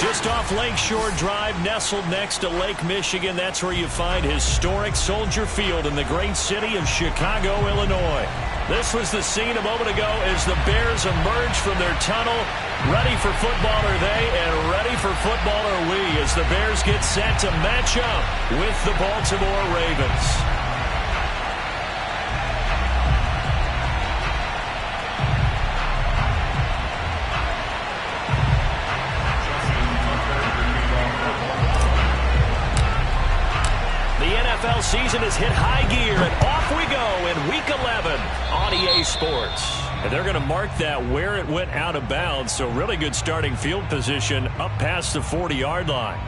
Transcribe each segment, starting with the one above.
Just off Lakeshore Drive, nestled next to Lake Michigan. That's where you find historic Soldier Field in the great city of Chicago, Illinois. This was the scene a moment ago as the Bears emerged from their tunnel. Ready for football are they, and ready for football are we as the Bears get set to match up with the Baltimore Ravens. NFL season has hit high gear, and off we go in Week 11 on EA Sports. And they're going to mark that where it went out of bounds, so really good starting field position up past the 40-yard line.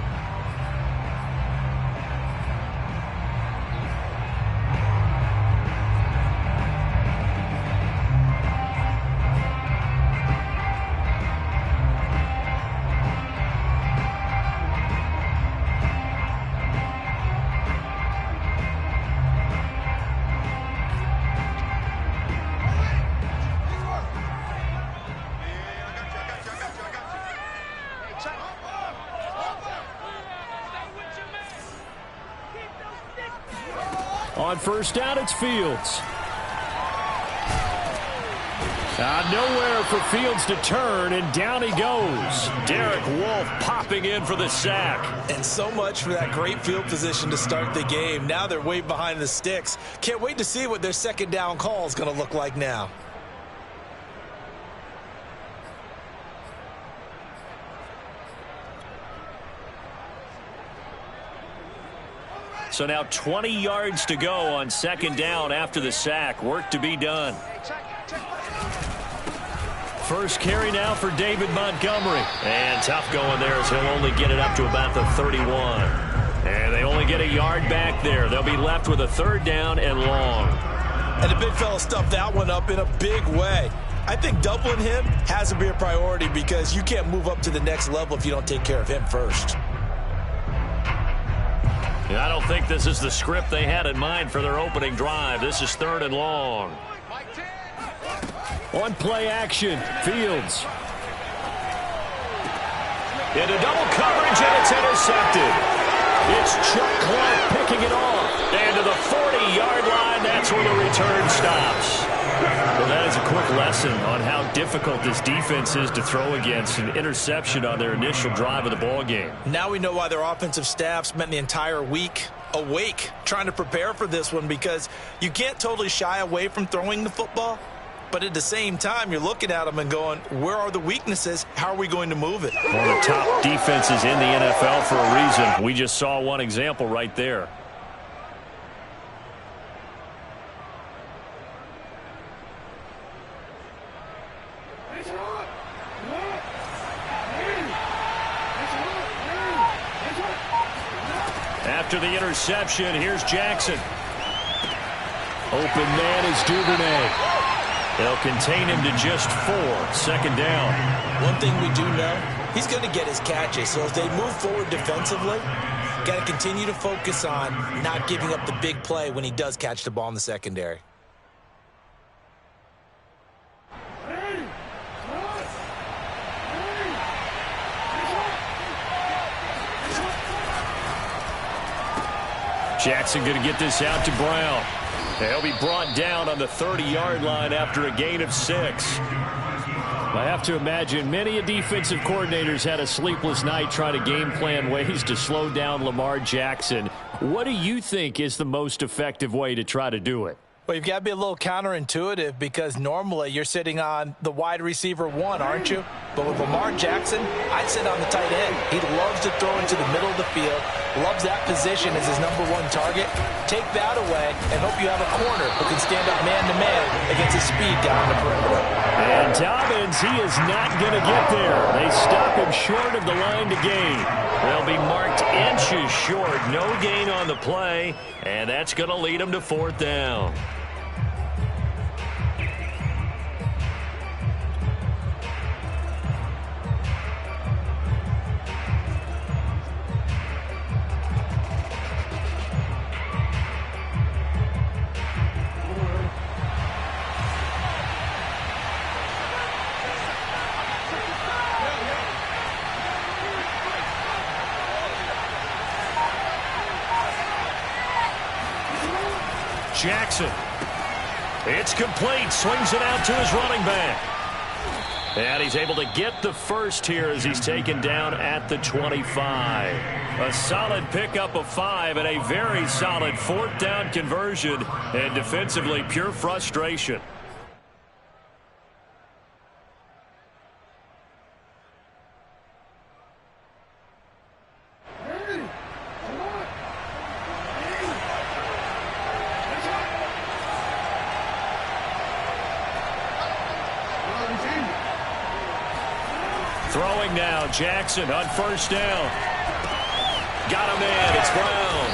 On first down, it's Fields. Nowhere for Fields to turn, and down he goes. Derek Wolfe popping in for the sack. And so much for that great field position to start the game. Now they're way behind the sticks. Can't wait to see what their second down call is going to look like now. So now 20 yards to go on second down after the sack. Work to be done. First carry now for David Montgomery. And tough going there as he'll only get it up to about the 31. And they only get a yard back there. They'll be left with a third down and long. And the big fella stuffed that one up in a big way. I think doubling him has to be a priority because you can't move up to the next level if you don't take care of him first. I don't think this is the script they had in mind for their opening drive. This is third and long. On play action, Fields. Into double coverage, and it's intercepted. It's Chuck Clark picking it off. And to the 40-yard line, that's where the return stops. Well, that is a quick lesson on how difficult this defense is to throw against. An interception on their initial drive of the ball game. Now we know why their offensive staff spent the entire week awake trying to prepare for this one, because you can't totally shy away from throwing the football. But at the same time, you're looking at them and going, where are the weaknesses? How are we going to move it? One of the top defenses in the NFL for a reason. We just saw one example right there. After the interception, here's Jackson. Open man is Duvernay. They'll contain him to just 4. Second down. One thing we do know, he's going to get his catches. So as they move forward defensively, got to continue to focus on not giving up the big play when he does catch the ball in the secondary. Jackson going to get this out to Brown. He'll be brought down on the 30-yard line after a gain of 6. I have to imagine many defensive coordinators had a sleepless night trying to game plan ways to slow down Lamar Jackson. What do you think is the most effective way to try to do it? Well, you've got to be a little counterintuitive because normally you're sitting on the wide receiver 1, aren't you? But with Lamar Jackson, I'd sit on the tight end. He loves to throw into the middle of the field, loves that position as his #1 target. Take that away and hope you have a corner who can stand up man-to-man against a speed guy on the perimeter. And Dobbins, he is not going to get there. They stop him short of the line to gain. They'll be marked inches short. No gain on the play, and that's going to lead them to 4th down. Jackson. It's complete. Swings it out to his running back. And he's able to get the first here as he's taken down at the 25. A solid pickup of 5 and a very solid 4th down conversion. And defensively, pure frustration. Throwing now, Jackson on 1st down. Got him in. It's Brown.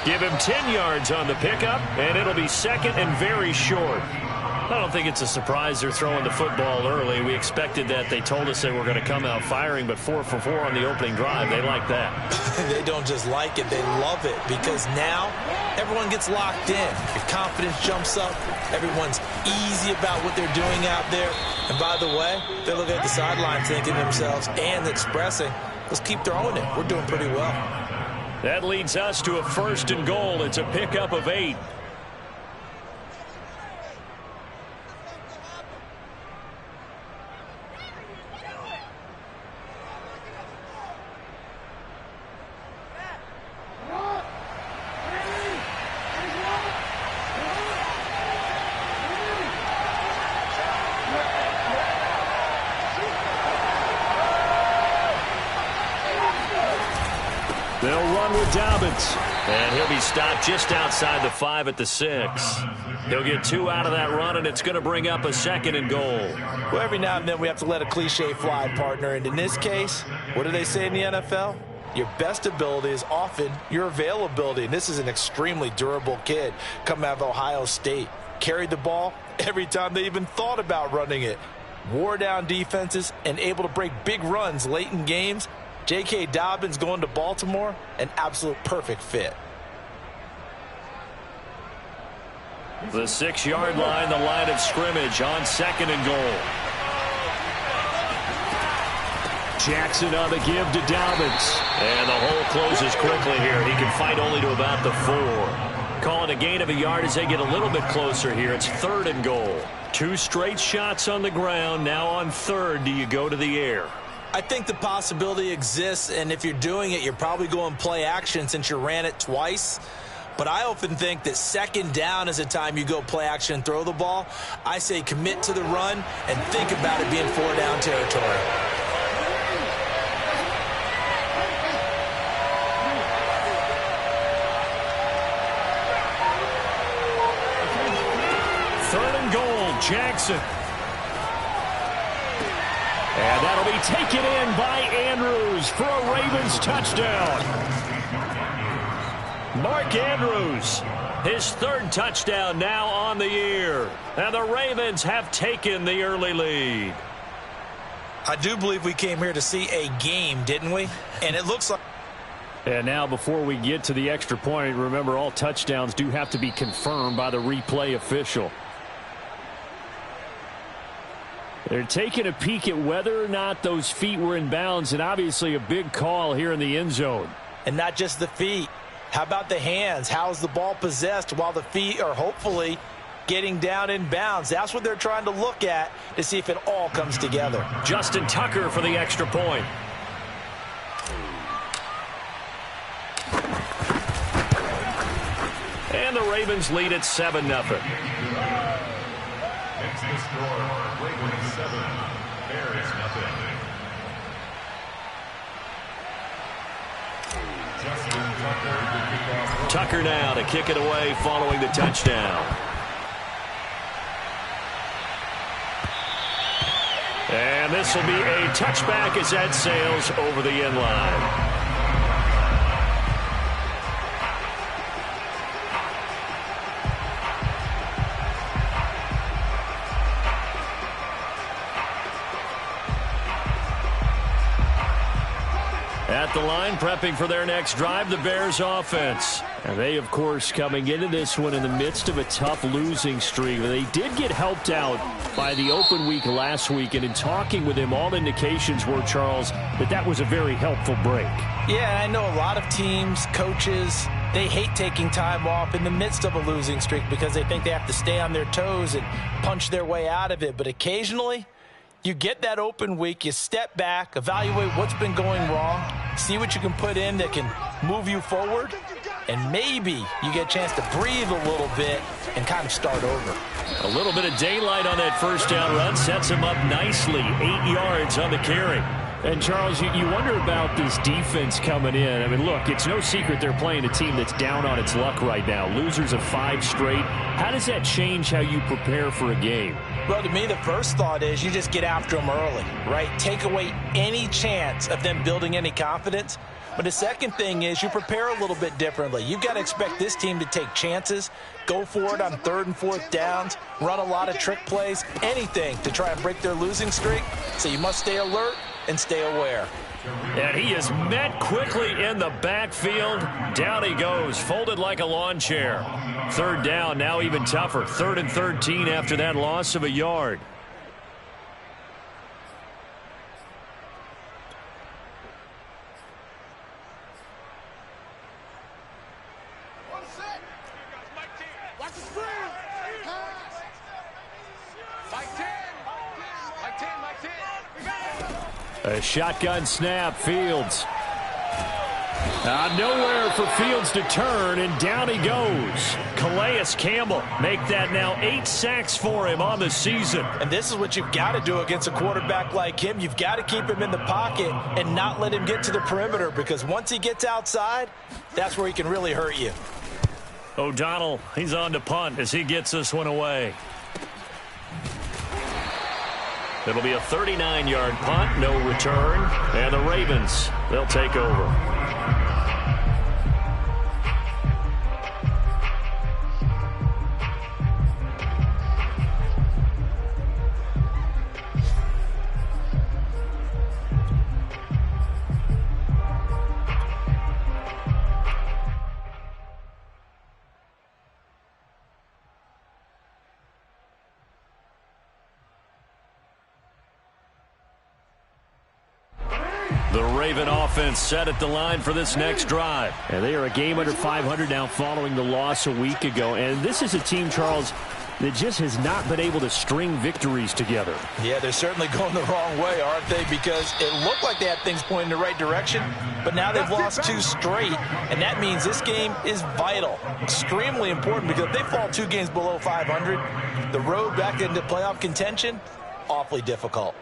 Give him 10 yards on the pickup, and it'll be 2nd and very short. I don't think it's a surprise they're throwing the football early. We expected that. They told us they were going to come out firing, but 4 for 4 on the opening drive. They like that. They don't just like it. They love it because now everyone gets locked in. Your confidence jumps up. Everyone's easy about what they're doing out there. And by the way, they look at the sideline thinking to themselves and expressing, let's keep throwing it. We're doing pretty well. That leads us to a 1st and goal. It's a pickup of 8. They'll run with Dobbins. And he'll be stopped just outside the 5 at the 6. He'll get 2 out of that run, and it's going to bring up a 2nd and goal. Well, every now and then we have to let a cliche fly, partner. And in this case, what do they say in the NFL? Your best ability is often your availability. And this is an extremely durable kid coming out of Ohio State. Carried the ball every time they even thought about running it. Wore down defenses and able to break big runs late in games. J.K. Dobbins going to Baltimore, an absolute perfect fit. The 6-yard line, the line of scrimmage on 2nd and goal. Jackson on the give to Dobbins. And the hole closes quickly here. He can fight only to about the 4. Calling a gain of a yard as they get a little bit closer here. It's 3rd and goal. 2 straight shots on the ground. Now on 3rd, do you go to the air? I think the possibility exists, and if you're doing it, you're probably going play action since you ran it twice. But I often think that 2nd down is the time you go play action and throw the ball. I say commit to the run and think about it being 4 down territory. Third and goal, Jackson. And that'll be taken in by Andrews for a Ravens touchdown. Mark Andrews, his 3rd touchdown now on the year. And the Ravens have taken the early lead. I do believe we came here to see a game, didn't we? And it looks like... And now before we get to the extra point, remember all touchdowns do have to be confirmed by the replay official. They're taking a peek at whether or not those feet were in bounds, and obviously a big call here in the end zone. And not just the feet. How about the hands? How's the ball possessed while the feet are hopefully getting down in bounds? That's what they're trying to look at to see if it all comes together. Justin Tucker for the extra point. And the Ravens lead at 7-0. Next to score, Ravens 7, Bears 0. Tucker now to kick it away following the touchdown. And this will be a touchback as that sails over the end line. At the line, prepping for their next drive, the Bears offense. And they, of course, coming into this one in the midst of a tough losing streak. They did get helped out by the open week last week, and in talking with him, all indications were, Charles, that was a very helpful break. Yeah, I know a lot of teams, coaches, They hate taking time off in the midst of a losing streak because they think they have to stay on their toes and punch their way out of it. But occasionally, you get that open week, you step back, evaluate what's been going wrong, see what you can put in that can move you forward, and maybe you get a chance to breathe a little bit and kind of start over. A little bit of daylight on that first down run sets him up nicely. 8 yards on the carry. And, Charles, you wonder about this defense coming in. I mean, look, it's no secret they're playing a team that's down on its luck right now. Losers of 5 straight. How does that change how you prepare for a game? Well, to me, the first thought is you just get after them early, right? Take away any chance of them building any confidence. But the second thing is you prepare a little bit differently. You've got to expect this team to take chances, go for it on 3rd and 4th downs, run a lot of trick plays, anything to try and break their losing streak. So you must stay alert and stay aware. And he is met quickly in the backfield. Down he goes, folded like a lawn chair. 3rd down, now even tougher. 3rd and 13 after that loss of a yard. A shotgun snap, Fields. Nowhere for Fields to turn, and down he goes. Calais Campbell make that now 8 sacks for him on the season. And this is what you've got to do against a quarterback like him. You've got to keep him in the pocket and not let him get to the perimeter, because once he gets outside, that's where he can really hurt you. O'Donnell, he's on to punt as he gets this one away. It'll be a 39-yard punt, no return, and the Ravens, they'll take over. The Raven offense set at the line for this next drive. And they are a game under 500 now following the loss a week ago. And this is a team, Charles, that just has not been able to string victories together. Yeah, they're certainly going the wrong way, aren't they? Because it looked like they had things pointing in the right direction, but now they've lost 2 straight, and that means this game is vital, extremely important, because if they fall 2 games below 500, the road back into playoff contention, awfully difficult.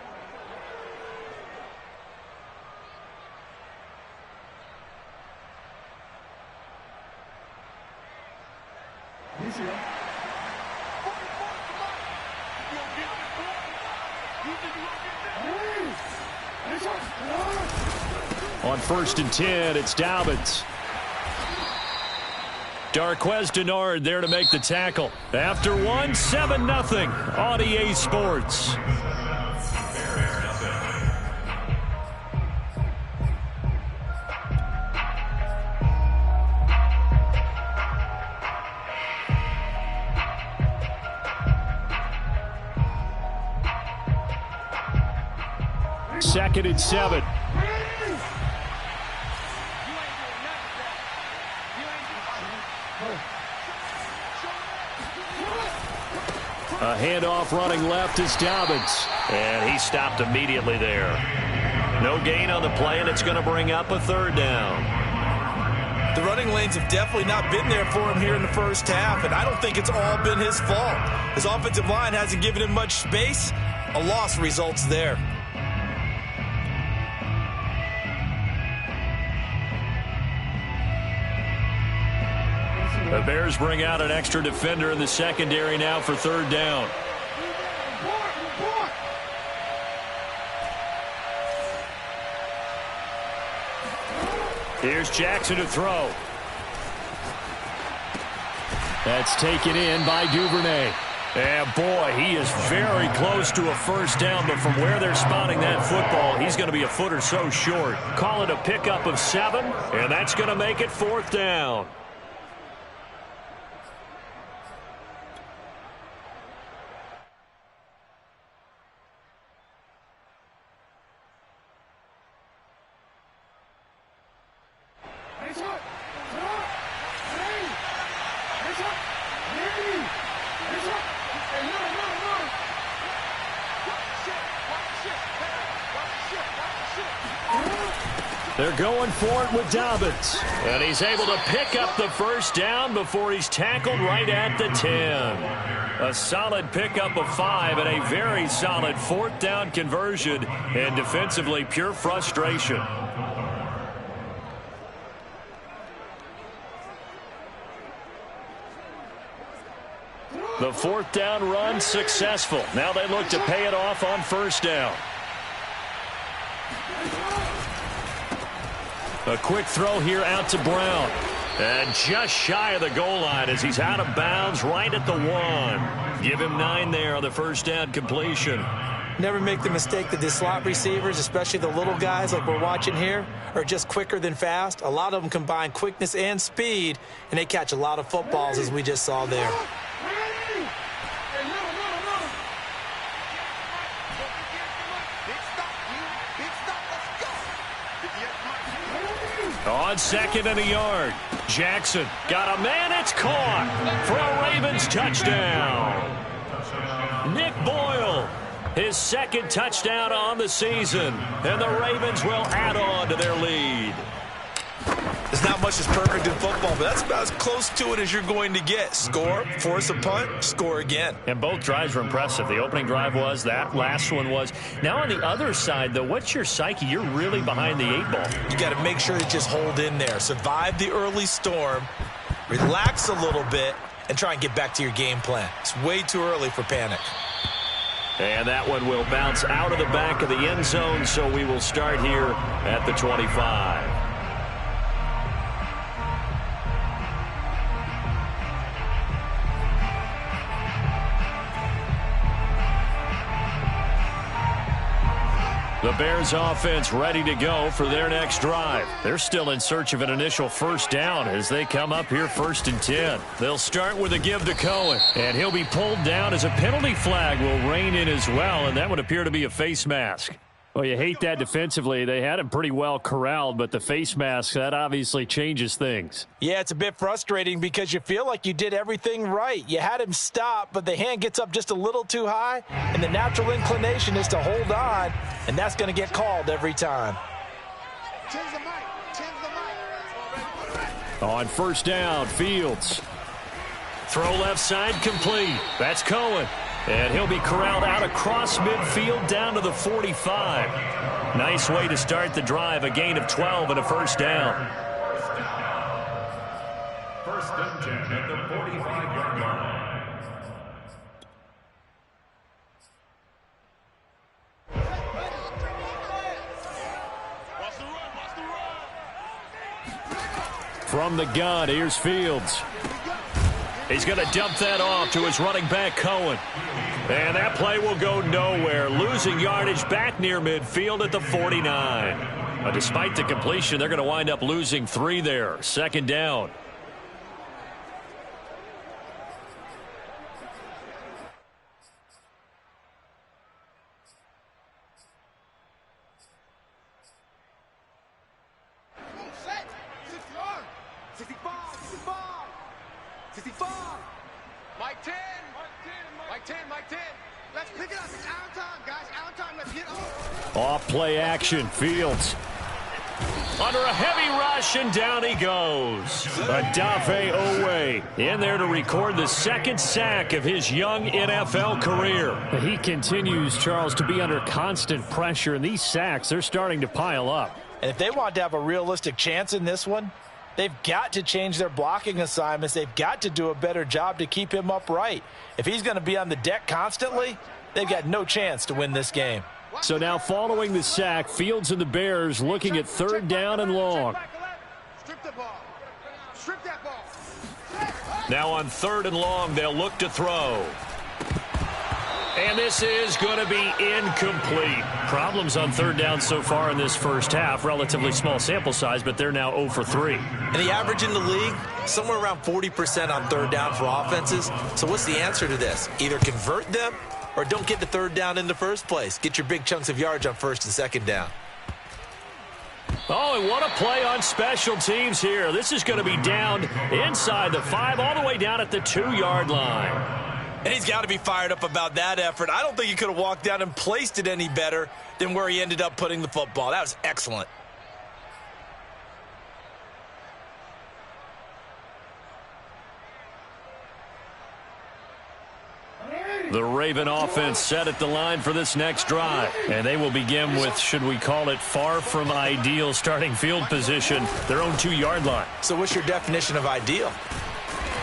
On 1st and 10, it's Dobbins. Darquez Denard there to make the tackle. After 1, 7-0 on EA Sports. Second and 7. A handoff running left is Dobbins. And he stopped immediately there. No gain on the play, and it's going to bring up a 3rd down. The running lanes have definitely not been there for him here in the first half, and I don't think it's all been his fault. His offensive line hasn't given him much space. A loss results there. The Bears bring out an extra defender in the secondary now for 3rd down. Here's Jackson to throw. That's taken in by Duvernay. And boy, he is very close to a first down, but from where they're spotting that football, he's going to be a foot or so short. Call it a pickup of 7, and that's going to make it 4th down. They're going for it with Dobbins. And he's able to pick up the first down before he's tackled right at the 10. A solid pickup of 5 and a very solid 4th down conversion. And defensively, pure frustration. The 4th down run successful. Now they look to pay it off on 1st down. A quick throw here out to Brown. And just shy of the goal line as he's out of bounds right at the 1. Give him 9 there on the 1st down completion. Never make the mistake that the slot receivers, especially the little guys like we're watching here, are just quicker than fast. A lot of them combine quickness and speed, and they catch a lot of footballs as we just saw there. On 2nd and a yard. Jackson got a man. It's caught for a Ravens touchdown. Nick Boyle, his 2nd touchdown on the season. And the Ravens will add on to their lead. There's not much that's perfect in football, but that's about as close to it as you're going to get. Score, force a punt, score again. And both drives were impressive. The opening drive was, that last one was. Now on the other side, though, what's your psyche? You're really behind the 8 ball. You got to make sure to just hold in there. Survive the early storm, relax a little bit, and try and get back to your game plan. It's way too early for panic. And that one will bounce out of the back of the end zone, so we will start here at the 25. The Bears offense ready to go for their next drive. They're still in search of an initial 1st down as they come up here 1st and 10. They'll start with a give to Cohen, and he'll be pulled down as a penalty flag will rein in as well, and that would appear to be a face mask. Well, you hate that defensively. They had him pretty well corralled, but the face mask, that obviously changes things. Yeah, it's a bit frustrating because you feel like you did everything right. You had him stop, but the hand gets up just a little too high, and the natural inclination is to hold on, and that's going to get called every time. On 1st down, Fields. Throw left side complete. That's Cohen. And he'll be corralled out across midfield down to the 45. Nice way to start the drive. A gain of 12 and a 1st down. 1st and 10 at the 45-yard line. From the gun, here's Fields. He's going to dump that off to his running back, Cohen. And that play will go nowhere. Losing yardage back near midfield at the 49. Despite the completion, they're going to wind up losing 3 there. 2nd down. Off play action, Fields. Under a heavy rush, and down he goes. Odafe Owe in there to record the 2nd sack of his young NFL career. He continues, Charles, to be under constant pressure, and these sacks, they're starting to pile up. And if they want to have a realistic chance in this one, they've got to change their blocking assignments. They've got to do a better job to keep him upright. If he's going to be on the deck constantly, they've got no chance to win this game. So now following the sack, Fields and the Bears looking at 3rd down and long. Now on 3rd and long, they'll look to throw. And this is going to be incomplete. Problems on 3rd down so far in this 1st half. Relatively small sample size, but they're now 0 for 3. And the average in the league, somewhere around 40% on 3rd down for offenses. So what's the answer to this? Either convert them or don't get the 3rd down in the first place. Get your big chunks of yards on 1st and 2nd down. Oh, and what a play on special teams here. This is going to be down inside the 5, all the way down at the 2-yard line. And he's got to be fired up about that effort. I don't think he could have walked down and placed it any better than where he ended up putting the football. That was excellent. The Raven offense set at the line for this next drive. And they will begin with, should we call it, far from ideal starting field position, their own 2-yard line. So what's your definition of ideal?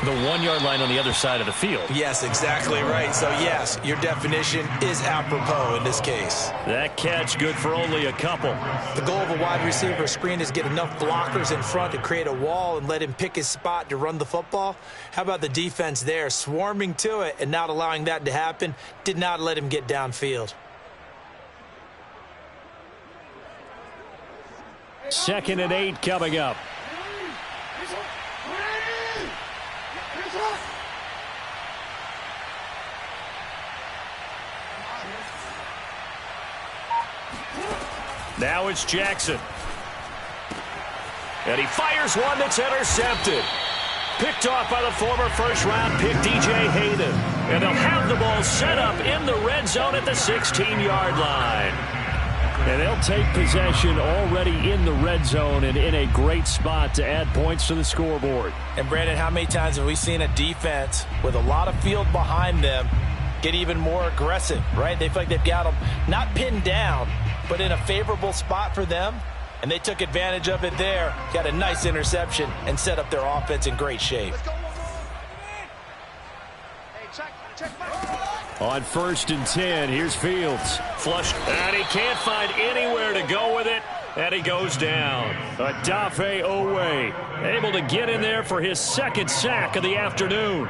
The 1-yard line on the other side of the field. Yes, exactly right. So, yes, your definition is apropos in this case. That catch good for only a couple. The goal of a wide receiver screen is get enough blockers in front to create a wall and let him pick his spot to run the football. How about the defense there, swarming to it and not allowing that to happen? Did not let him get downfield. 2nd and 8 coming up. Now it's Jackson. And he fires one that's intercepted. Picked off by the former first-round pick, DJ Hayden. And they'll have the ball set up in the red zone at the 16-yard line. And they'll take possession already in the red zone and in a great spot to add points to the scoreboard. And, Brandon, how many times have we seen a defense with a lot of field behind them get even more aggressive, right? They feel like they've got them not pinned down, but in a favorable spot for them, and they took advantage of it there, got a nice interception, and set up their offense in great shape. On 1st and 10, here's Fields. Flush, and he can't find anywhere to go with it, and he goes down. Adafe Owe able to get in there for his 2nd sack of the afternoon.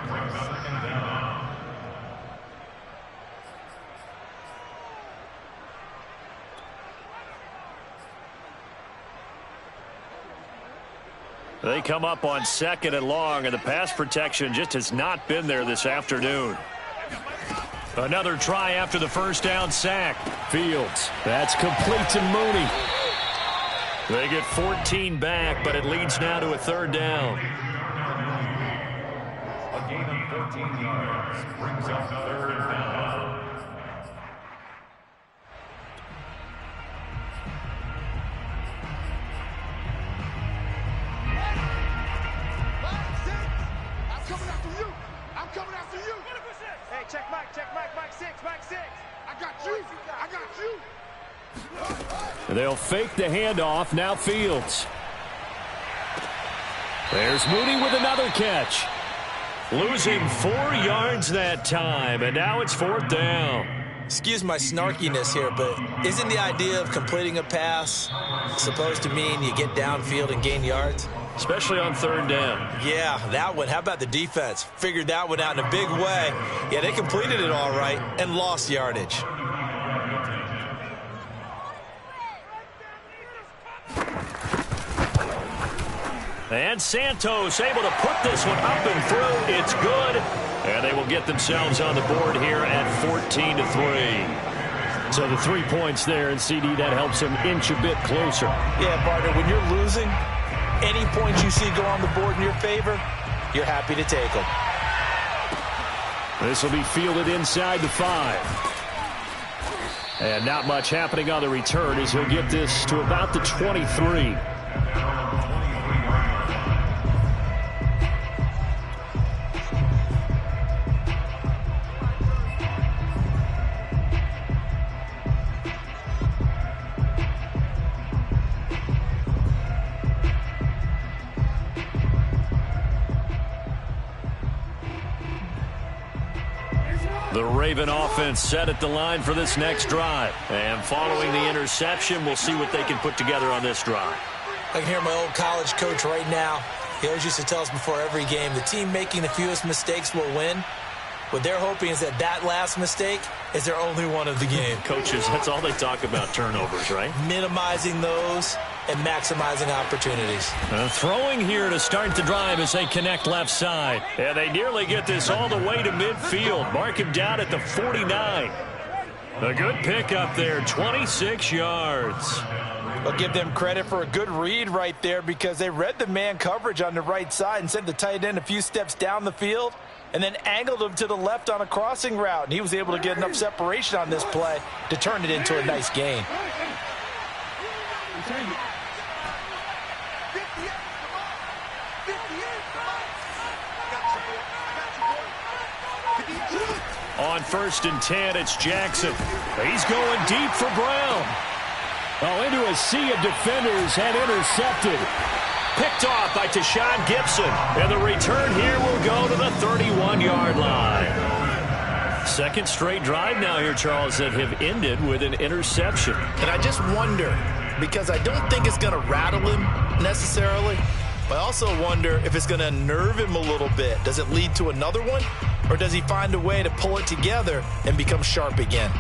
They come up on 2nd and long, and the pass protection just has not been there this afternoon. Another try after the first down sack. Fields. That's complete to Mooney. They get 14 back, but it leads now to a 3rd down. A gain of 14 yards brings up 3rd down. They'll fake the handoff. Now Fields. There's Mooney with another catch. Losing 4 yards that time, and now it's 4th down. Excuse my snarkiness here, but isn't the idea of completing a pass supposed to mean you get downfield and gain yards? Especially on 3rd down. Yeah, that one. How about the defense? Figured that one out in a big way. Yeah, they completed it all right and lost yardage. And Santos able to put this one up and through. It's good. And they will get themselves on the board here at 14-3. So the 3 points there, and CD, that helps them inch a bit closer. Yeah, partner, when you're losing, any points you see go on the board in your favor, you're happy to take them. This will be fielded inside the 5. And not much happening on the return as he'll get this to about the 23. The Raven offense set at the line for this next drive. And following the interception, we'll see what they can put together on this drive. I can hear my old college coach right now. He always used to tell us before every game, the team making the fewest mistakes will win. What they're hoping is that that last mistake is their only one of the game. Coaches, that's all they talk about, turnovers, right? Minimizing those and maximizing opportunities. Throwing here to start the drive as they connect left side. And they nearly get this all the way to midfield. Mark him down at the 49. A good pickup there, 26 yards. I'll give them credit for a good read right there because they read the man coverage on the right side and sent the tight end a few steps down the field and then angled him to the left on a crossing route. And he was able to get enough separation on this play to turn it into a nice gain. On 1st and 10, it's Jackson. He's going deep for Brown. Oh, into a sea of defenders and intercepted. Picked off by Tashawn Gibson. And the return here will go to the 31-yard line. Second straight drive now here, Charles, that have ended with an interception. And I just wonder, because I don't think it's going to rattle him necessarily, but I also wonder if it's going to unnerve him a little bit. Does it lead to another one? Or does he find a way to pull it together and become sharp again?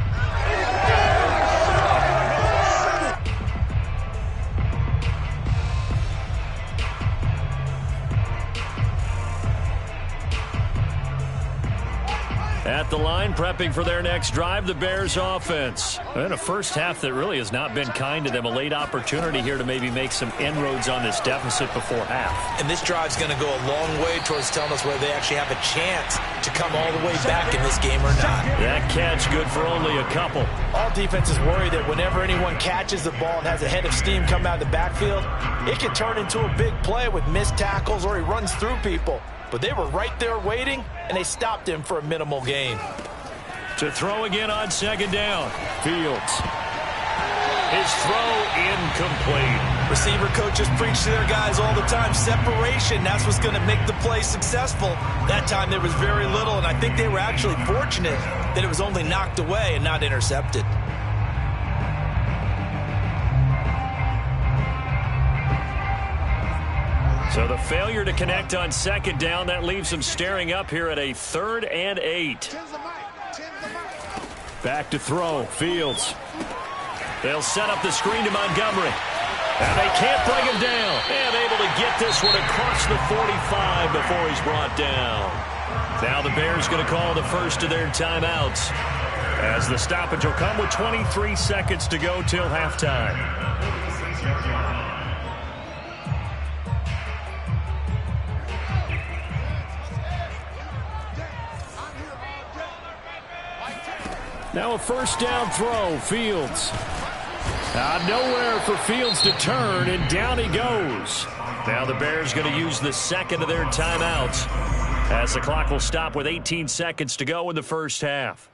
At the line, prepping for their next drive, the Bears offense. And a first half that really has not been kind to them. A late opportunity here to maybe make some inroads on this deficit before half. And this drive's going to go a long way towards telling us whether they actually have a chance to come all the way back in this game or not. That catch good for only a couple. All defenses worry that whenever anyone catches the ball and has a head of steam come out of the backfield, it can turn into a big play with missed tackles or he runs through people. But they were right there waiting, and they stopped him for a minimal gain. To throw again on 2nd down. Fields. His throw incomplete. Receiver coaches preach to their guys all the time. Separation, that's what's going to make the play successful. That time there was very little, and I think they were actually fortunate that it was only knocked away and not intercepted. So the failure to connect on 2nd down, that leaves them staring up here at a 3rd and 8. Back to throw. Fields. They'll set up the screen to Montgomery. And they can't bring him down. And able to get this one across the 45 before he's brought down. Now the Bears going to call the first of their timeouts, as the stoppage will come with 23 seconds to go till halftime. Now a 1st down throw. Fields. Nowhere for Fields to turn, and down he goes. Now the Bears going to use the second of their timeouts, as the clock will stop with 18 seconds to go in the first half.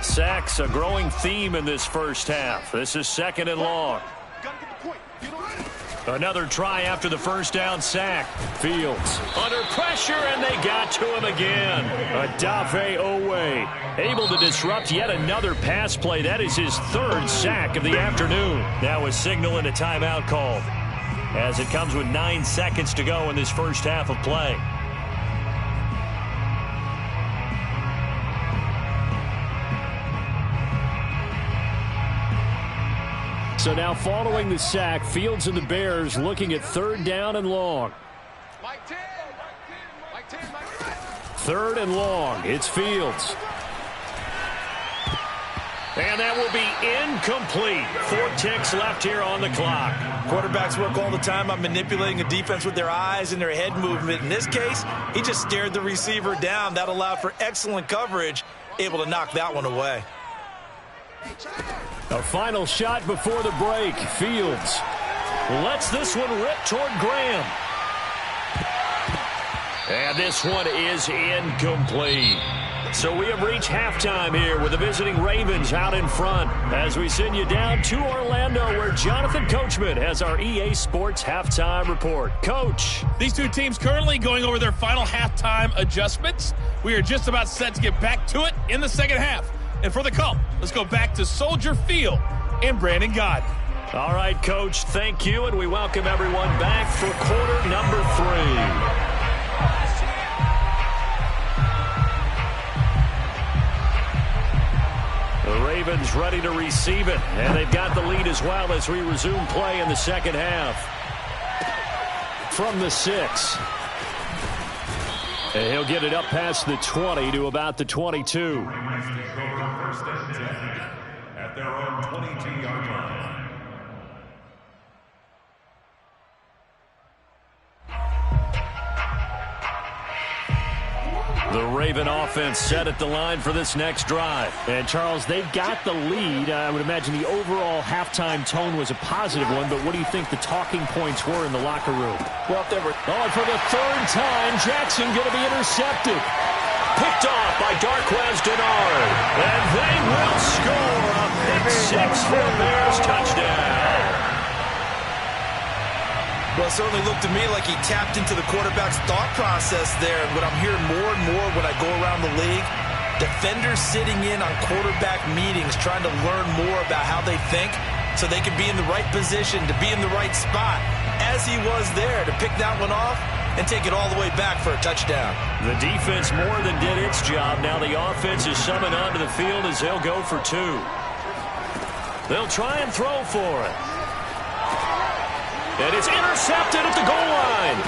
Sacks, a growing theme in this first half. This is 2nd and long. Another try after the 1st down sack. Fields. Under pressure, and they got to him again. Odafe Owe able to disrupt yet another pass play. That is his 3rd sack of the afternoon. Now a signal and a timeout called, as it comes with 9 seconds to go in this first half of play. So now following the sack, Fields and the Bears looking at 3rd down and long. 3rd and long. It's Fields. And that will be incomplete. 4 ticks left here on the clock. Quarterbacks work all the time on manipulating a defense with their eyes and their head movement. In this case, he just stared the receiver down. That allowed for excellent coverage, able to knock that one away. A final shot before the break. Fields lets this one rip toward Graham. And this one is incomplete. So we have reached halftime here with the visiting Ravens out in front, as we send you down to Orlando, where Jonathan Coachman has our EA Sports halftime report. Coach. These two teams currently going over their final halftime adjustments. We are just about set to get back to it in the second half. And for the call, let's go back to Soldier Field and Brandon Gaudin. All right, Coach, thank you, and we welcome everyone back for quarter number 3. The Ravens ready to receive it, and they've got the lead as well as we resume play in the second half. From the 6. And he'll get it up past the 20 to about the 22. At their own 22-yard line. The Raven offense set at the line for this next drive. And, Charles, they've got the lead. I would imagine the overall halftime tone was a positive one, but what do you think the talking points were in the locker room? Well, if they were... Oh, and for the third time, Jackson going to be intercepted. Picked off by Darquez Denard. And they will score a pick six for a Bears touchdown. Well, it certainly looked to me like he tapped into the quarterback's thought process there. And what I'm hearing more and more when I go around the league, defenders sitting in on quarterback meetings trying to learn more about how they think so they can be in the right position, to be in the right spot, as he was there to pick that one off and take it all the way back for a touchdown. The defense more than did its job. Now the offense is summoned onto the field as they'll go for two. They'll try and throw for it. And it's intercepted at the goal line.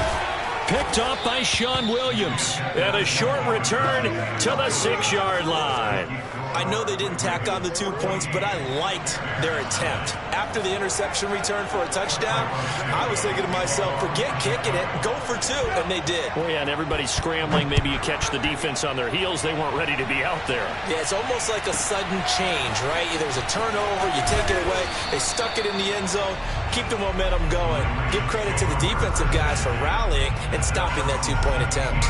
Picked off by Sean Williams. And a short return to the 6-yard line. I know they didn't tack on the 2 points, but I liked their attempt. After the interception return for a touchdown, I was thinking to myself, forget kicking it, go for two, and they did. Well, yeah, and everybody's scrambling. Maybe you catch the defense on their heels. They weren't ready to be out there. Yeah, it's almost like a sudden change, right? There's a turnover, you take it away. They stuck it in the end zone. Keep the momentum going. Give credit to the defensive guys for rallying and stopping that 2-point attempt.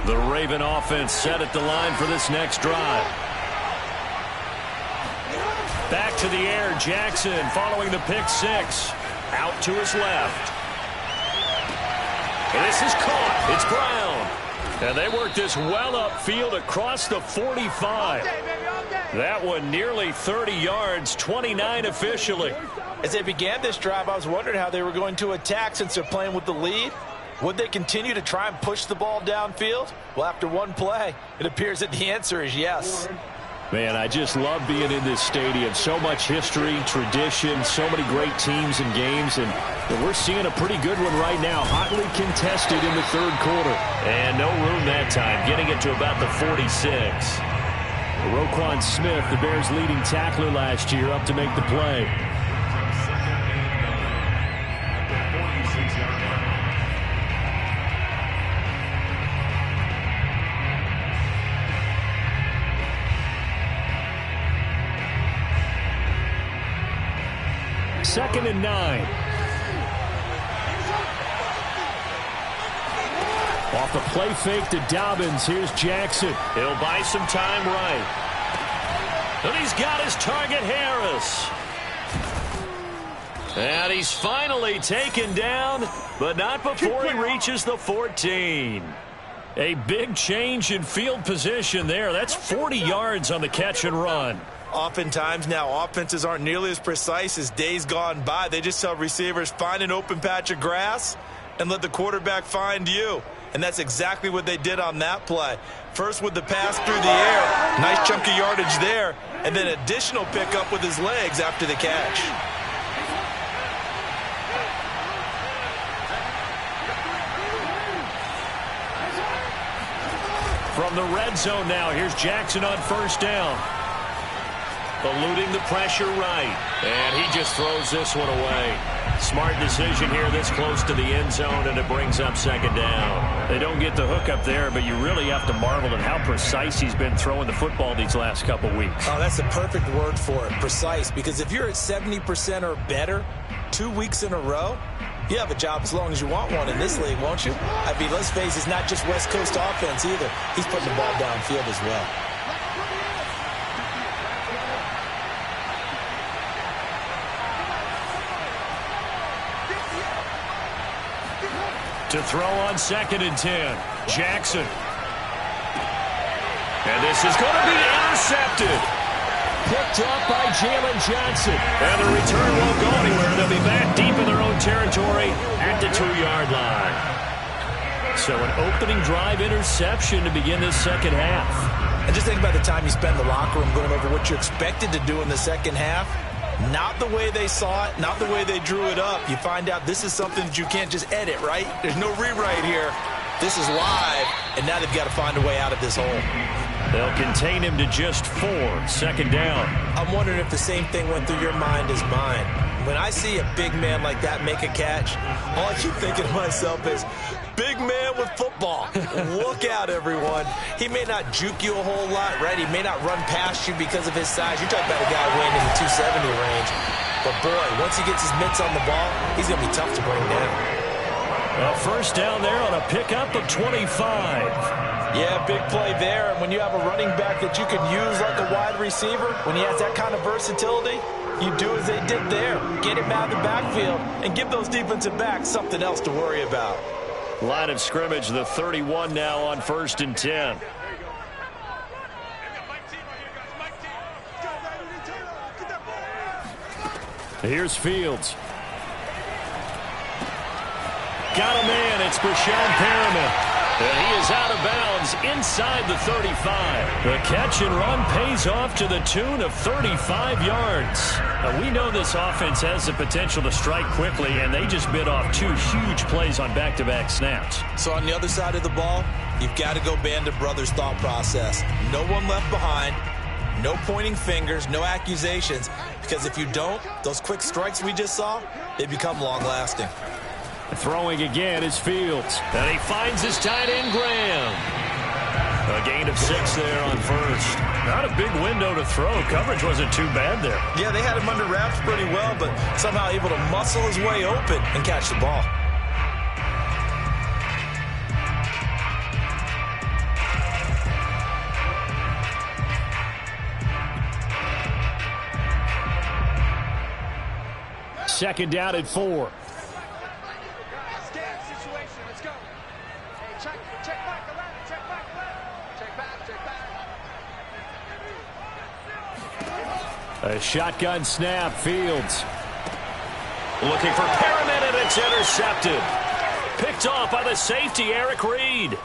The Raven offense set at the line for this next drive. Back to the air, Jackson following the pick six. Out to his left. And this is caught. It's Brown. And they work this well upfield across the 45. That one nearly 30 yards, 29 officially. As they began this drive, I was wondering how they were going to attack since they're playing with the lead. Would they continue to try and push the ball downfield? Well, after one play, it appears that the answer is yes. Man, I just love being in this stadium. So much history, tradition, so many great teams and games, and we're seeing a pretty good one right now. Hotly contested in the third quarter. And no room that time, getting it to about the 46. Roquan Smith, the Bears' leading tackler last year, up to make the play. Second and 9. Off the play fake to Dobbins. Here's Jackson. He'll buy some time right. And he's got his target, Harris. And he's finally taken down, but not before he reaches the 14. A big change in field position there. That's 40 yards on the catch and run. Oftentimes now, offenses aren't nearly as precise as days gone by. They just tell receivers, find an open patch of grass and let the quarterback find you. And that's exactly what they did on that play. First with the pass through the air. Nice chunk of yardage there. And then additional pickup with his legs after the catch. From the red zone now, here's Jackson on first down. Eluding the pressure right. And he just throws this one away. Smart decision here this close to the end zone, and it brings up second down. They don't get the hook up there, but you really have to marvel at how precise he's been throwing the football these last couple weeks. Oh, that's the perfect word for it, precise, because if you're at 70% or better 2 weeks in a row, you have a job as long as you want one in this league, won't you? I mean, let's face it, it's not just West Coast offense either. He's putting the ball downfield as well. To throw on second and 10, Jackson. And this is going to be intercepted. Picked up by Jalen Johnson. And the return won't go anywhere. They'll be back deep in their own territory at the 2-yard line. So an opening drive interception to begin this second half. And just think about the time you spend in the locker room going over what you expected to do in the second half. Not the way they saw it, not the way they drew it up. You find out this is something that you can't just edit, right? There's no rewrite here. This is live, and now they've got to find a way out of this hole. They'll contain him to just 4. Second down. I'm wondering if the same thing went through your mind as mine. When I see a big man like that make a catch, all I keep thinking to myself is, big man with football. Look out, everyone. He may not juke you a whole lot, right? He may not run past you because of his size. You're talking about a guy weighing in the 270 range. But, boy, once he gets his mitts on the ball, he's going to be tough to bring down. A first down there on a pickup of 25. Yeah, big play there. And when you have a running back that you can use like a wide receiver, when he has that kind of versatility, you do as they did there. Get him out of the backfield and give those defensive backs something else to worry about. Line of scrimmage, the 31 now on 1st and 10. Here's Fields. Got a man. It's Brashon Perriman. And he is out of bounds inside the 35. The catch and run pays off to the tune of 35 yards. Now, we know this offense has the potential to strike quickly, and they just bit off 2 huge plays on back-to-back snaps. So on the other side of the ball, you've got to go Band of Brothers thought process. No one left behind. No pointing fingers, no accusations. Because if you don't, those quick strikes we just saw, they become long-lasting. Throwing again is Fields. And he finds his tight end, Graham. A gain of 6 there on first. Not a big window to throw. Coverage wasn't too bad there. Yeah, they had him under wraps pretty well, but somehow able to muscle his way open and catch the ball. Second down at 4. A shotgun snap, Fields. Looking for Perriman, and it's intercepted. Picked off by the safety, Eric Reed.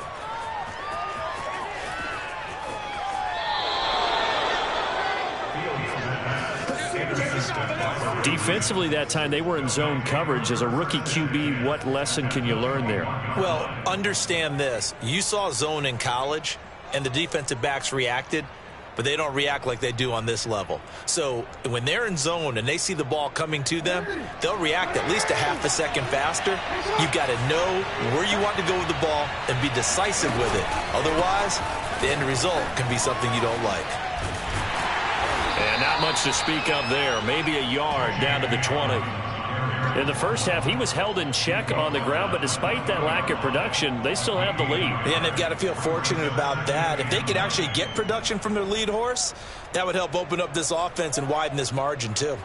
Defensively that time, they were in zone coverage. As a rookie QB, what lesson can you learn there? Well, understand this. You saw zone in college, and the defensive backs reacted, but they don't react like they do on this level. So when they're in zone and they see the ball coming to them, they'll react at least a half a second faster. You've got to know where you want to go with the ball and be decisive with it. Otherwise, the end result can be something you don't like. And not much to speak of there. Maybe a yard down to the 20. In the first half, he was held in check on the ground, but despite that lack of production, they still have the lead. And they've got to feel fortunate about that. If they could actually get production from their lead horse, that would help open up this offense and widen this margin too.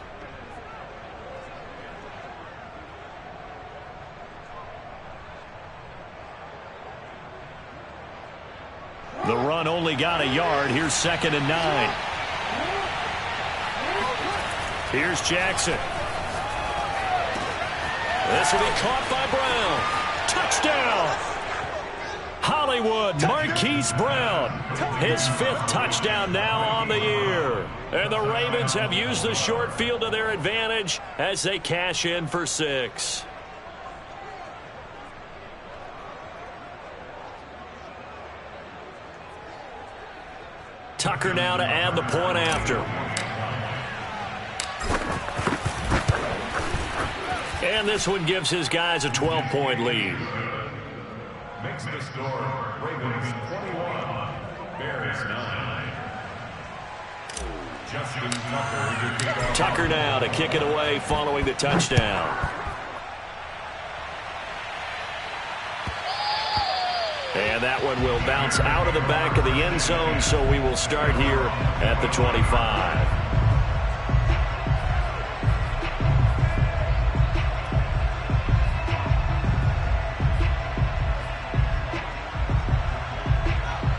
The run only got a yard. Here's 2nd and 9. Here's Jackson. This will be caught by Brown. Touchdown! Hollywood, Marquise Brown. His 5th touchdown now on the year. And the Ravens have used the short field to their advantage as they cash in for 6. Tucker now to add the point after. And this one gives his guys a 12-point lead. Makes the score Ravens 21, Bears 9. Justin Tucker. Tucker now to kick it away following the touchdown. And that one will bounce out of the back of the end zone, so we will start here at the 25.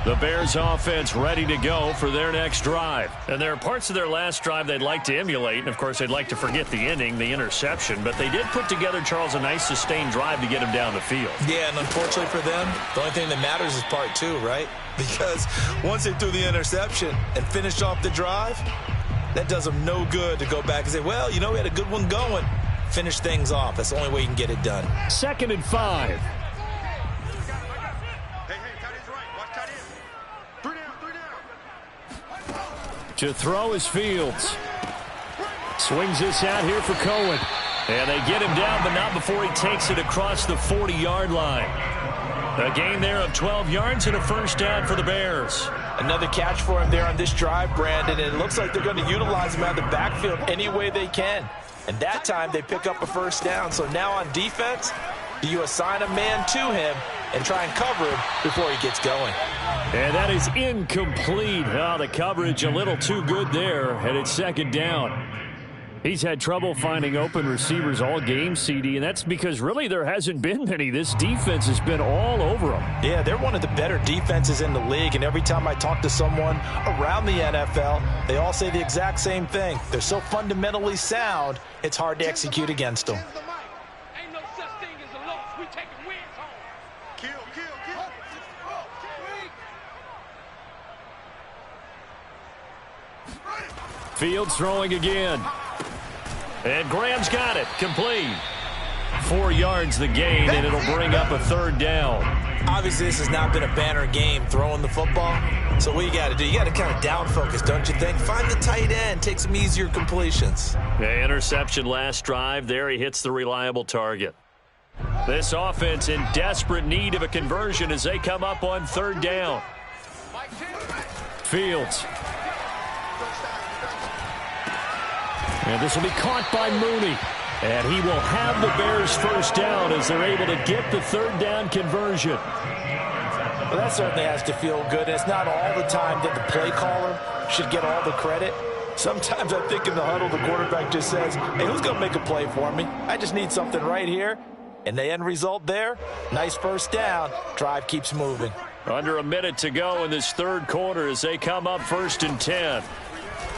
The Bears offense ready to go for their next drive. And there are parts of their last drive they'd like to emulate. And, of course, they'd like to forget the ending, the interception. But they did put together, Charles, a nice sustained drive to get him down the field. Yeah, and unfortunately for them, the only thing that matters is part 2, right? Because once they threw the interception and finished off the drive, that does them no good to go back and say, well, you know, we had a good one going. Finish things off. That's the only way you can get it done. 2nd and 5. To throw is Fields. Swings this out here for Cohen. And they get him down, but not before he takes it across the 40-yard line. A gain there of 12 yards and a first down for the Bears. Another catch for him there on this drive, Brandon, and it looks like they're going to utilize him out of the backfield any way they can. And that time they pick up a first down. So now on defense, do you assign a man to him and try and cover him before he gets going? And that is incomplete. Oh, the coverage a little too good there, and it's second down. He's had trouble finding open receivers all game, CD, and that's because really there hasn't been many. This defense has been all over them. Yeah, they're one of the better defenses in the league, and every time I talk to someone around the NFL, they all say the exact same thing. They're so fundamentally sound, it's hard to execute against them. Ain't no such thing as a loss. We taking wins home. Kill. Fields throwing again. And Graham's got it. Complete. 4 yards the gain, and it'll bring up a third down. Obviously, this has not been a banner game throwing the football. So what you got to do, you got to kind of down focus, don't you think? Find the tight end, take some easier completions. Yeah, interception last drive. There he hits the reliable target. This offense in desperate need of a conversion as they come up on third down. Fields. And this will be caught by Mooney. And he will have the Bears first down as they're able to get the third down conversion. Well, that certainly has to feel good. It's not all the time that the play caller should get all the credit. Sometimes I think in the huddle, the quarterback just says, hey, who's going to make a play for me? I just need something right here. And the end result there, nice first down. Drive keeps moving. Under a minute to go in this third quarter as they come up 1st and 10.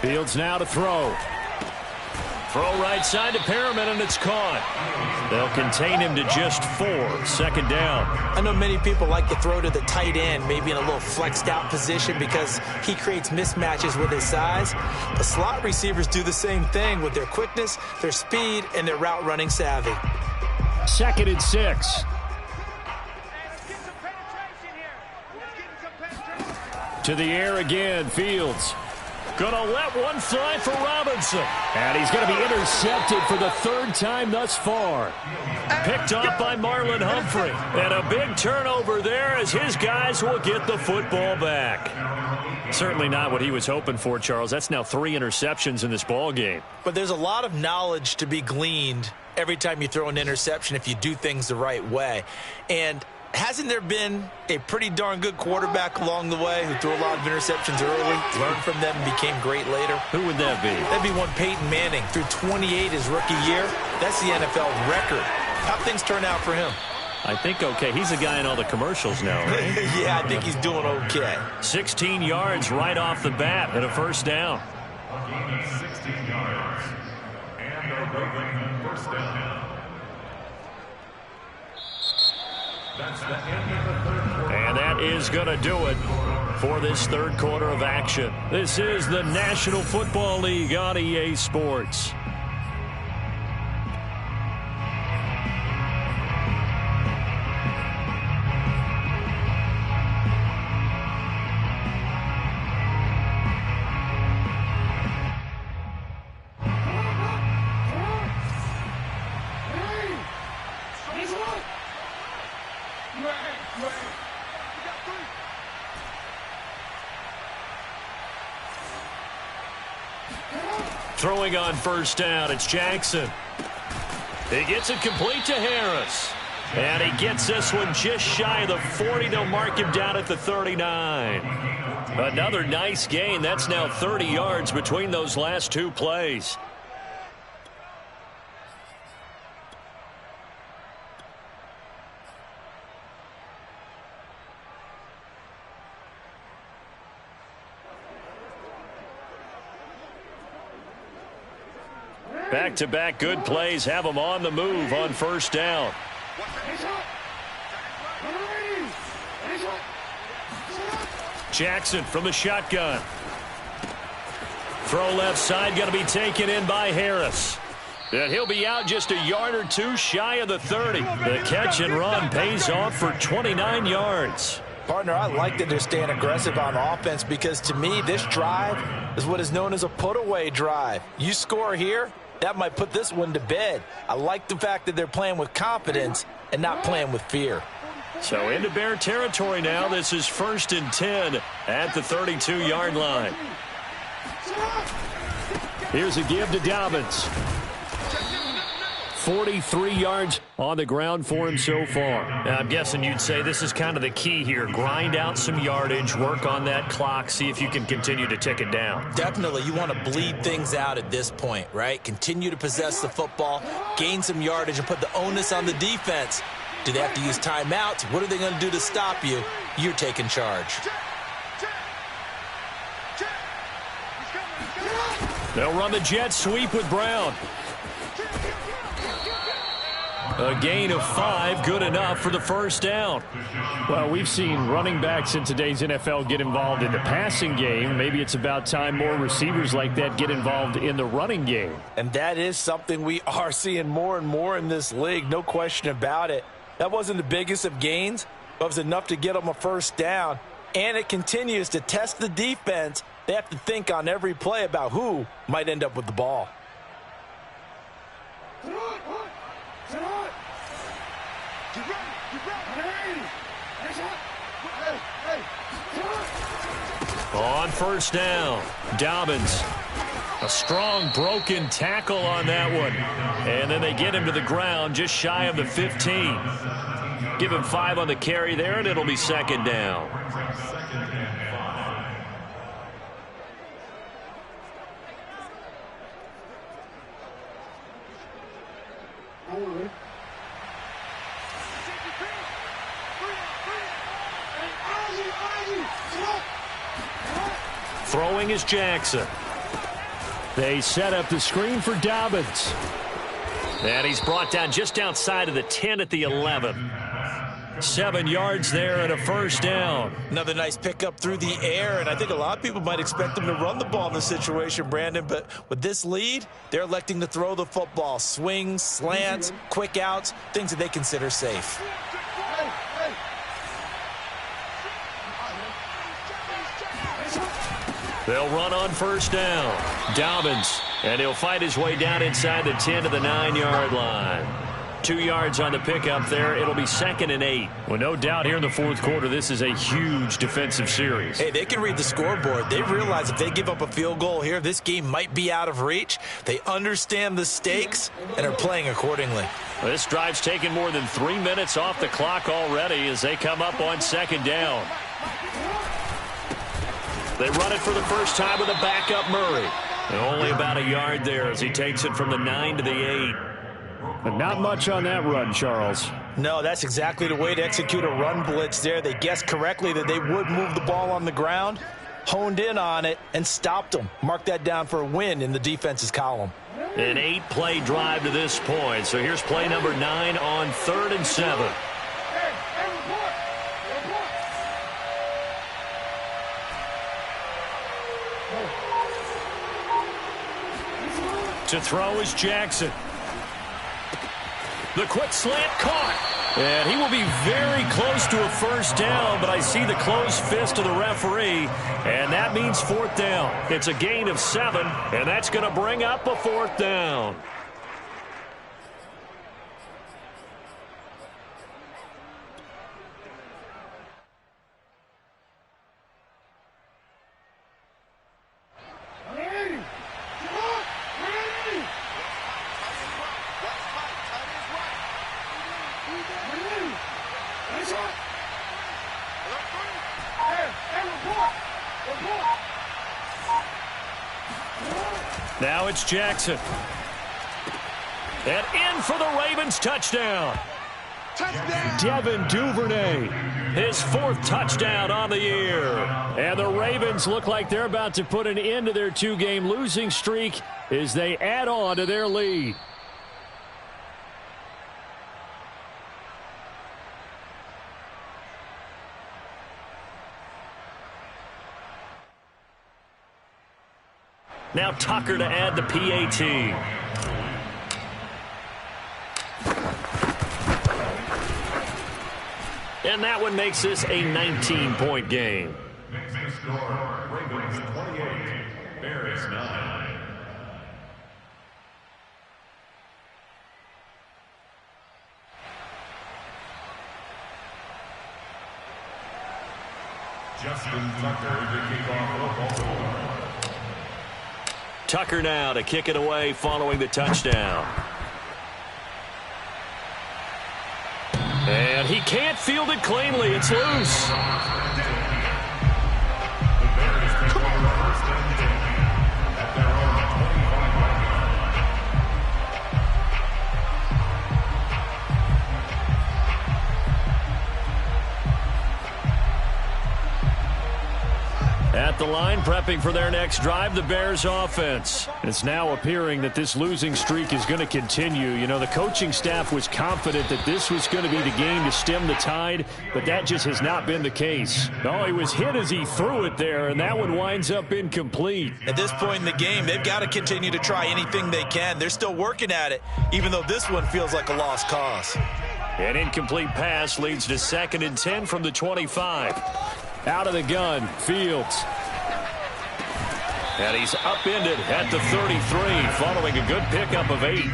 Fields now to throw. Throw right side to Perriman, and it's caught. They'll contain him to just 4. Second down. I know many people like to throw to the tight end, maybe in a little flexed out position because he creates mismatches with his size. The slot receivers do the same thing with their quickness, their speed, and their route running savvy. 2nd and 6. To the air again, Fields. Gonna let one fly for Robinson. And he's going to be intercepted for the 3rd time thus far. Picked off by Marlon Humphrey. And a big turnover there as his guys will get the football back. Certainly not what he was hoping for, Charles. That's now 3 interceptions in this ball game. But there's a lot of knowledge to be gleaned every time you throw an interception if you do things the right way. And hasn't there been a pretty darn good quarterback along the way who threw a lot of interceptions early, learned from them, and became great later? Who would that be? That'd be one Peyton Manning. Threw 28 his rookie year. That's the NFL record. How things turn out for him? I think okay. He's a guy in all the commercials now, right? Yeah, I think he's doing okay. 16 yards right off the bat and a first down. 16 yards. And a roving first down. That's the end of the third quarter. And that is going to do it for this third quarter of action. This is the National Football League on EA Sports. Throwing on first down, it's Jackson. He gets it complete to Harris. And he gets this one just shy of the 40. They'll mark him down at the 39. Another nice gain. That's now 30 yards between those last 2 plays. Back-to-back good plays have them on the move on first down. Jackson from the shotgun. Throw left side, going to be taken in by Harris. And he'll be out just a yard or 2 shy of the 30. The catch and run pays off for 29 yards. Partner, I like that they're staying aggressive on offense because, to me, this drive is what is known as a put-away drive. You score here, that might put this one to bed. I like the fact that they're playing with confidence and not playing with fear. So into Bear territory now. This is 1st and 10 at the 32-yard line. Here's a give to Dobbins. 43 yards on the ground for him so far. Now, I'm guessing you'd say this is kind of the key here. Grind out some yardage, work on that clock, see if you can continue to tick it down. Definitely, you want to bleed things out at this point, right? Continue to possess the football, gain some yardage, and put the onus on the defense. Do they have to use timeouts? What are they going to do to stop you? You're taking charge. They'll run the jet sweep with Brown. A gain of 5, good enough for the first down. Well, we've seen running backs in today's NFL get involved in the passing game. Maybe it's about time more receivers like that get involved in the running game. And that is something we are seeing more and more in this league, no question about it. That wasn't the biggest of gains, but it was enough to get them a first down. And it continues to test the defense. They have to think on every play about who might end up with the ball. On first down, Dobbins. A strong broken tackle on that one. And then they get him to the ground just shy of the 15. Give him 5 on the carry there, and it'll be 2nd down. Throwing is Jackson. They set up the screen for Dobbins. And he's brought down just outside of the 10 at the 11. 7 yards there and a first down. Another nice pickup through the air, and I think a lot of people might expect them to run the ball in this situation, Brandon, but with this lead, they're electing to throw the football. Swings, slants, quick outs, things that they consider safe. They'll run on first down. Dobbins, and he'll fight his way down inside the 10 to the 9-yard line. 2 yards on the pickup there. It'll be 2nd and 8. Well, no doubt here in the fourth quarter, this is a huge defensive series. Hey, they can read the scoreboard. They realize if they give up a field goal here, this game might be out of reach. They understand the stakes and are playing accordingly. This drive's taken more than 3 minutes off the clock already as they come up on 2nd down. They run it for the first time with a backup Murray. And only about a yard there as he takes it from the 9 to the 8. But not much on that run, Charles. No, that's exactly the way to execute a run blitz there. They guessed correctly that they would move the ball on the ground, honed in on it, and stopped them. Mark that down for a win in the defense's column. An 8-play drive to this point. So here's play number 9 on 3rd and 7. To throw is Jackson. The quick slant caught. And he will be very close to a first down, but I see the closed fist of the referee, and that means 4th down. It's a gain of 7, and that's going to bring up a 4th down. Now it's Jackson. And in for the Ravens touchdown. Devin Duvernay. His 4th touchdown on the year. And the Ravens look like they're about to put an end to their 2-game losing streak as they add on to their lead. Now Tucker to add the PAT. And that one makes this a 19-point game. Next score, Ravens 28, Bears 9. Justin Tucker to kick off the ball. Tucker now to kick it away following the touchdown. And he can't field it cleanly. It's loose. At the line, prepping for their next drive, the Bears offense. It's now appearing that this losing streak is going to continue. You know, the coaching staff was confident that this was going to be the game to stem the tide, but that just has not been the case. Oh, he was hit as he threw it there, and that one winds up incomplete. At this point in the game, they've got to continue to try anything they can. They're still working at it, even though this one feels like a lost cause. An incomplete pass leads to 2nd and 10 from the 25. Out of the gun, Fields. And he's upended at the 33 following a good pickup of 8.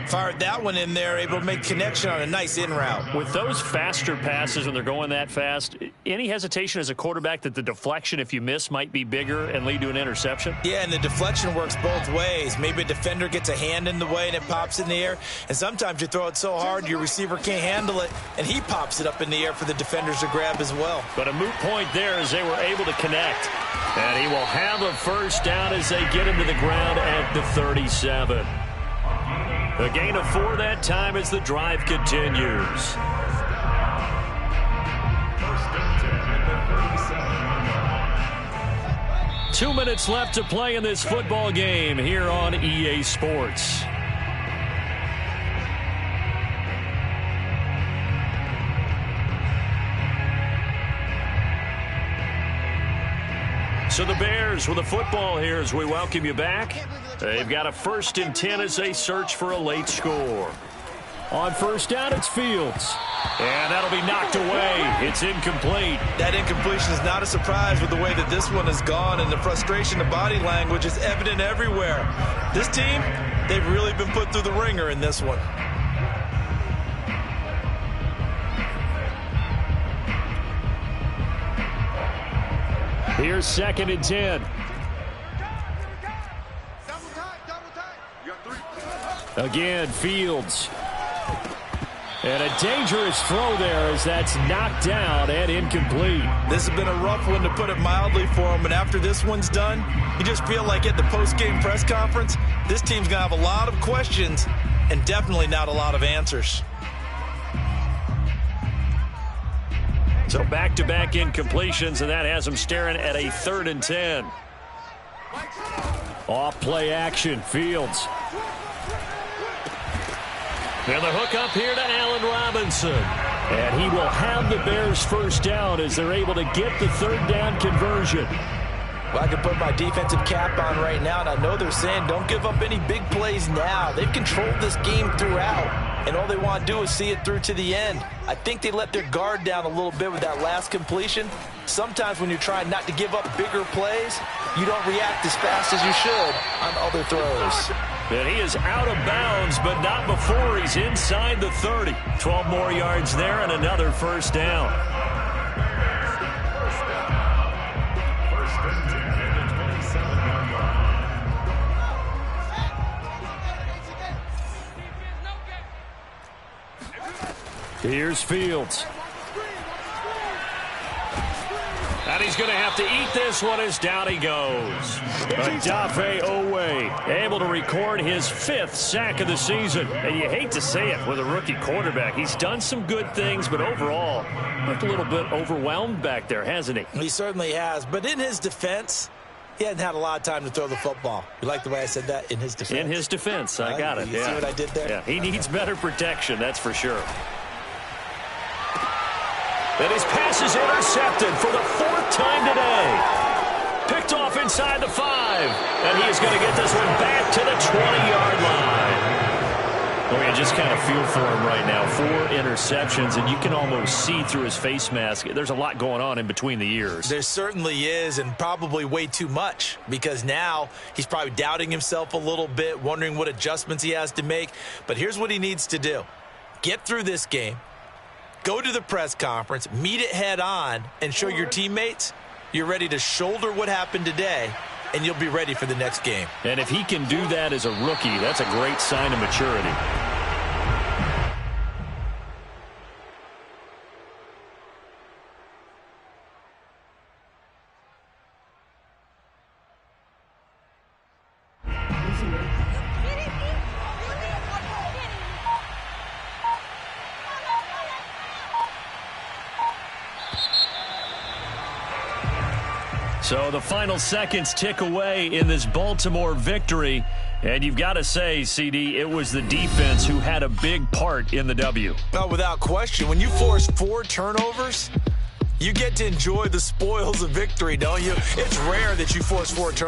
Fired that one in there, able to make connection on a nice in route. With those faster passes when they're going that fast, any hesitation as a quarterback that the deflection, if you miss, might be bigger and lead to an interception? Yeah, and the deflection works both ways. Maybe a defender gets a hand in the way and it pops in the air. And sometimes you throw it so hard your receiver can't handle it, and he pops it up in the air for the defenders to grab as well. But a moot point there as they were able to connect. And he will have a first down as they get him to the ground at the 37. A gain of 4 that time as the drive continues. 2 minutes left to play in this football game here on EA Sports. So the Bears with a football here as we welcome you back. They've got a 1st and 10 as they search for a late score. On first down, it's Fields. And that'll be knocked away. It's incomplete. That incompletion is not a surprise with the way that this one has gone, and the frustration, the body language is evident everywhere. This team, they've really been put through the ringer in this one. Here's 2nd and 10. Again, Fields. And a dangerous throw there as that's knocked down and incomplete. This has been a rough one, to put it mildly, for him. And after this one's done, you just feel like at the post-game press conference, this team's going to have a lot of questions and definitely not a lot of answers. So back-to-back incompletions, and that has them staring at a 3rd and 10. Off play action, Fields. And the hook up here to Allen Robinson. And he will have the Bears first down as they're able to get the 3rd down conversion. Well, I can put my defensive cap on right now, and I know they're saying don't give up any big plays now. They've controlled this game throughout, and all they want to do is see it through to the end. I think they let their guard down a little bit with that last completion. Sometimes when you're trying not to give up bigger plays, you don't react as fast as you should on other throws. And he is out of bounds, but not before he's inside the 30. 12 more yards there and another first down. Here's Fields. And he's going to have to eat this one as down he goes. Odafe Owe able to record his 5th sack of the season. And you hate to say it with a rookie quarterback. He's done some good things, but overall, looked a little bit overwhelmed back there, hasn't he? He certainly has. But in his defense, he hadn't had a lot of time to throw the football. You like the way I said that? In his defense. In his defense. I got it. You see what I did there? Yeah, he needs better protection, that's for sure. And his pass is intercepted for the 4th time today. Picked off inside the 5. And he is going to get this one back to the 20-yard line. Well, you just kind of feel for him right now. 4 interceptions, and you can almost see through his face mask. There's a lot going on in between the ears. There certainly is, and probably way too much, because now he's probably doubting himself a little bit, wondering what adjustments he has to make. But here's what he needs to do. Get through this game, go to the press conference, meet it head on, and show your teammates you're ready to shoulder what happened today, and you'll be ready for the next game. And if he can do that as a rookie, that's a great sign of maturity. So the final seconds tick away in this Baltimore victory. And you've got to say, CD, it was the defense who had a big part in the W. No, without question. When you force 4 turnovers, you get to enjoy the spoils of victory, don't you? It's rare that you force 4 turnovers.